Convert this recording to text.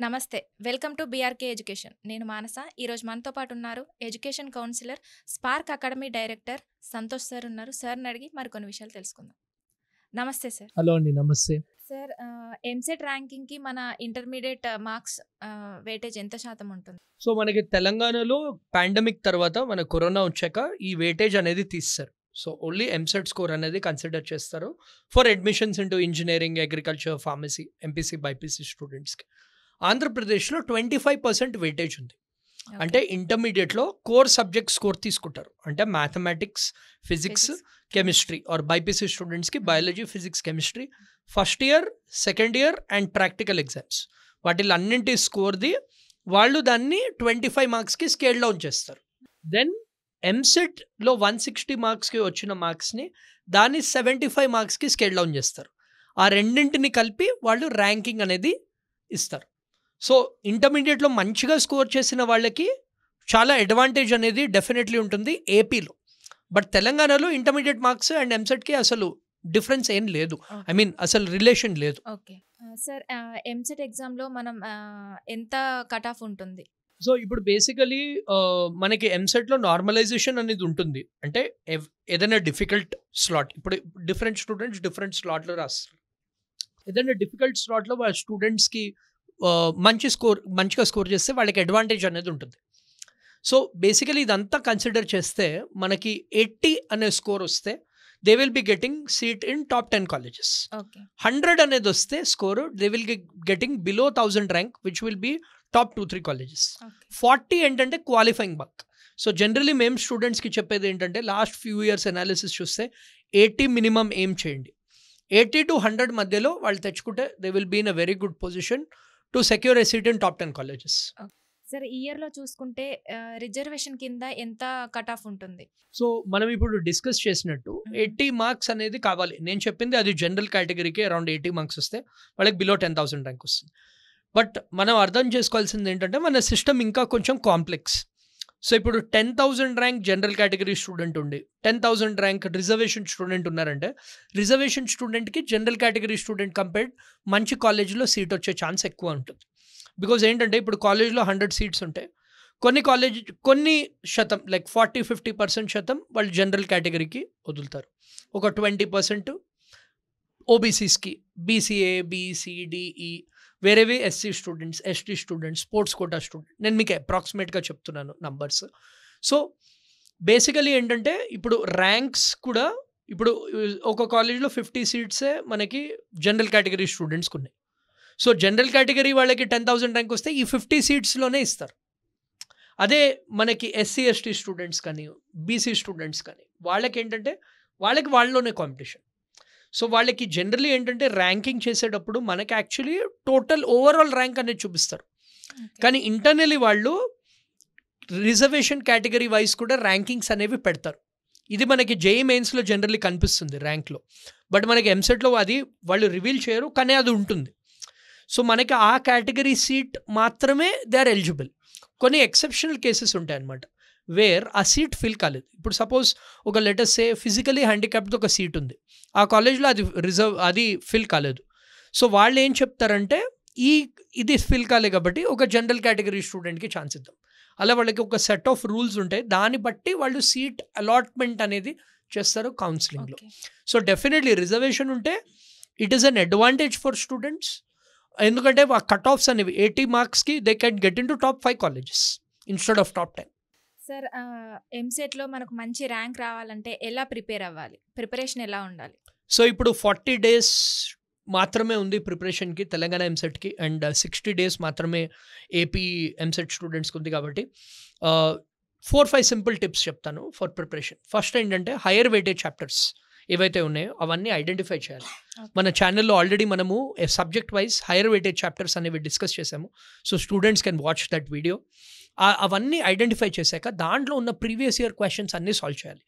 నమస్తే. Welcome to BRK education. నేను మానస. ఈరోజు మనతో పాటు ఉన్నారు education counsellor, spark academy director Santosh sir ఉన్నారు. సార్ని అడిగి మరికొన్ని విషయాలు తెలుసుకుందాం. నమస్తే సార్. హలో అండి, నమస్తే. సార్, ఎంసెట్ ర్యాంకింగ్కి మన ఇంటర్మీడియట్ మార్క్స్ వెయిటేజ్ ఎంత శాతం ఉంటుంది? సో మనకి తెలంగాణలో పాండమిక్ తర్వాత మన కరోనా వచ్చాక ఈ వెయిటేజ్ అనేది తీస్తారు. సో ఓన్లీ ఎంసెట్ స్కోర్ అనేది కన్సిడర్ చేస్తారు for admissions into engineering, agriculture, pharmacy, MPC, BiPC స్టూడెంట్స్కి. ఆంధ్రప్రదేశ్లో 25% వెయిటేజ్ ఉంది. అంటే ఇంటర్మీడియట్లో కోర్ సబ్జెక్ట్ స్కోర్ తీసుకుంటారు. అంటే mathematics, physics, chemistry or BiPC స్టూడెంట్స్కి biology, physics, chemistry first year, second year and practical exams వాటిల్లో అన్నింటి స్కోర్ది వాళ్ళు దాన్ని 25 మార్క్స్కి స్కేల్ డౌన్ చేస్తారు. దెన్ ఎంసెట్లో 160 మార్క్స్కి వచ్చిన మార్క్స్ని దాన్ని 75 మార్క్స్కి స్కేల్ డౌన్ చేస్తారు. ఆ రెండింటిని కలిపి వాళ్ళు ర్యాంకింగ్ అనేది ఇస్తారు. సో ఇంటర్మీడియట్లో మంచిగా స్కోర్ చేసిన వాళ్ళకి చాలా అడ్వాంటేజ్ అనేది డెఫినెట్లీ ఉంటుంది ఏపీలో. బట్ తెలంగాణలో ఇంటర్మీడియట్ మార్క్స్ అండ్ ఎంసెట్కి అసలు డిఫరెన్స్ ఏం లేదు. ఐ మీన్ అసలు రిలేషన్ లేదు. ఓకే సార్, ఎంసెట్ ఎగ్జామ్లో మనం ఎంత కట్ ఆఫ్ ఉంటుంది? సో ఇప్పుడు బేసికలీ మనకి ఎంసెట్లో నార్మలైజేషన్ అనేది ఉంటుంది. అంటే ఏదైనా డిఫికల్ట్ స్లాట్, ఇప్పుడు డిఫరెంట్ స్టూడెంట్స్ డిఫరెంట్ స్లాట్లో రాస్తారు. ఏదైనా డిఫికల్ట్ స్లాట్లో వాళ్ళ స్టూడెంట్స్కి మంచిగా స్కోర్ చేస్తే వాళ్ళకి అడ్వాంటేజ్ అనేది ఉంటుంది. సో బేసికలీ ఇదంతా కన్సిడర్ చేస్తే మనకి 80 అనే స్కోర్ వస్తే they will be getting seat in top 10 colleges. 100 అనేది వస్తే score they will getting below 1000 rank which will be top 2-3 colleges. 40 ఏంటంటే క్వాలిఫైయింగ్ మార్క్. సో జనరలీ మేము స్టూడెంట్స్కి చెప్పేది ఏంటంటే లాస్ట్ ఫ్యూ ఇయర్స్ అనాలిసిస్ చూస్తే 80 మినిమం ఏం చేయండి. 80 to 100 మధ్యలో వాళ్ళు తెచ్చుకుంటే they will be in a very good position to secure a seat in top 10 colleges. Sir, ఈ ఇయర్లో చూసుకుంటే రిజర్వేషన్ కింద ఎంత కట్ ఆఫ్ ఉంటుంది? సో మనం ఇప్పుడు డిస్కస్ చేసినట్టు 80 మార్క్స్ అనేది కావాలి. నేను చెప్పింది అది జనరల్ కేటగిరీకి అరౌండ్ 80 మార్క్స్ వస్తే వాళ్ళకి బిలో 10,000 ర్యాంక్ వస్తుంది. బట్ మనం అర్థం చేసుకోవాల్సింది ఏంటంటే మన సిస్టమ్ ఇంకా కొంచెం కాంప్లెక్స్. సో ఇప్పుడు 10,000 ర్యాంక్ జనరల్ కేటగిరీ స్టూడెంట్ ఉండి 10,000 ర్యాంక్ రిజర్వేషన్ స్టూడెంట్ ఉన్నారంటే రిజర్వేషన్ స్టూడెంట్కి జనరల్ కేటగిరీ స్టూడెంట్ కంపేర్డ్ మంచి కాలేజ్లో సీట్ వచ్చే ఛాన్స్ ఎక్కువ ఉంటుంది. బికాజ్ ఏంటంటే ఇప్పుడు కాలేజ్లో 100 సీట్స్ ఉంటాయి. కొన్ని శాతం లైక్ 40-50% శాతం వాళ్ళు జనరల్ కేటగిరీకి వదులుతారు. ఒక 20% ఓబీసీస్కి, బీసీఏ, బీసీడీఈ, వేరేవి SC students, ST students, sports quota student, నేను మీకు అప్రాక్సిమేట్గా చెప్తున్నాను నంబర్స్. సో బేసికలీ ఏంటంటే ఇప్పుడు ర్యాంక్స్ కూడా ఇప్పుడు ఒక కాలేజ్లో 50 సీట్సే మనకి జనరల్ కేటగిరీ స్టూడెంట్స్కి ఉన్నాయి. సో జనరల్ కేటగిరీ వాళ్ళకి 10,000 ర్యాంక్ వస్తే ఈ 50 సీట్స్లోనే ఇస్తారు. అదే మనకి ఎస్సీ ఎస్టీ స్టూడెంట్స్ కానీ బీసీ స్టూడెంట్స్ కానీ వాళ్ళకి ఏంటంటే వాళ్ళలోనే కాంపిటీషన్. సో వాళ్ళకి జనరల్లీ ఏంటంటే ర్యాంకింగ్ చేసేటప్పుడు మనకి యాక్చువల్లీ టోటల్ ఓవరాల్ ర్యాంక్ అనేది చూపిస్తారు. కానీ ఇంటర్నల్లీ వాళ్ళు రిజర్వేషన్ కేటగిరీ వైజ్ కూడా ర్యాంకింగ్స్ అనేవి పెడతారు. ఇది మనకి జేఈ మెయిన్స్లో జనరల్లీ కనిపిస్తుంది ర్యాంక్లో. బట్ మనకి ఎంసెట్లో అది వాళ్ళు రివీల్ చేయరు, కానీ అది ఉంటుంది. సో మనకి ఆ కేటగిరీ సీట్ మాత్రమే దే ఆర్ ఎలిజిబుల్. కొన్ని ఎక్సెప్షనల్ కేసెస్ ఉంటాయన్నమాట వేర్ ఆ సీట్ ఫిల్ కాలేదు. ఇప్పుడు సపోజ్ ఒక లెటర్స్ సే ఫిజికలీ హ్యాండిక్యాప్డ్ ఒక సీట్ ఉంది, ఆ కాలేజ్లో అది ఫిల్ కాలేదు. సో వాళ్ళు ఏం చెప్తారంటే ఇది ఫిల్ కాలేదు కాబట్టి ఒక జనరల్ కేటగిరీ స్టూడెంట్కి ఛాన్స్ ఇద్దాం. అలా వాళ్ళకి ఒక సెట్ ఆఫ్ రూల్స్ ఉంటాయి, దాన్ని బట్టి వాళ్ళు సీట్ అలాట్మెంట్ అనేది చేస్తారు కౌన్సిలింగ్లో. సో డెఫినెట్లీ రిజర్వేషన్ ఉంటే it is an advantage for students. ఎందుకంటే ఆ కట్ ఆఫ్స్ అనేవి 80 మార్క్స్కి they can get in to top 5 colleges instead of top 10. Sir, ఎంసెట్లో మనకు మంచి ర్యాంక్ రావాలంటే ఎలా ప్రిపేర్ అవ్వాలి? ప్రిపరేషన్ ఎలా ఉండాలి? సో ఇప్పుడు 40 డేస్ మాత్రమే ఉంది ప్రిపరేషన్కి తెలంగాణ ఎంసెట్కి, అండ్ 60 డేస్ మాత్రమే ఏపీ ఎంసెట్ స్టూడెంట్స్కి ఉంది. కాబట్టి 4-5 సింపుల్ టిప్స్ చెప్తాను ఫర్ ప్రిపరేషన్. ఫస్ట్ ఏంటంటే హైయర్ వెయిటేజ్ చాప్టర్స్ ఏవైతే ఉన్నాయో అవన్నీ ఐడెంటిఫై చేయాలి. మన ఛానల్లో ఆల్రెడీ మనము subject wise hire weightage chapters అనేవి డిస్కస్ చేసాము. So students can watch that video. అవన్నీ ఐడెంటిఫై చేశాక దాంట్లో ఉన్న ప్రీవియస్ ఇయర్ క్వశ్చన్స్ అన్నీ సాల్వ్ చేయాలి.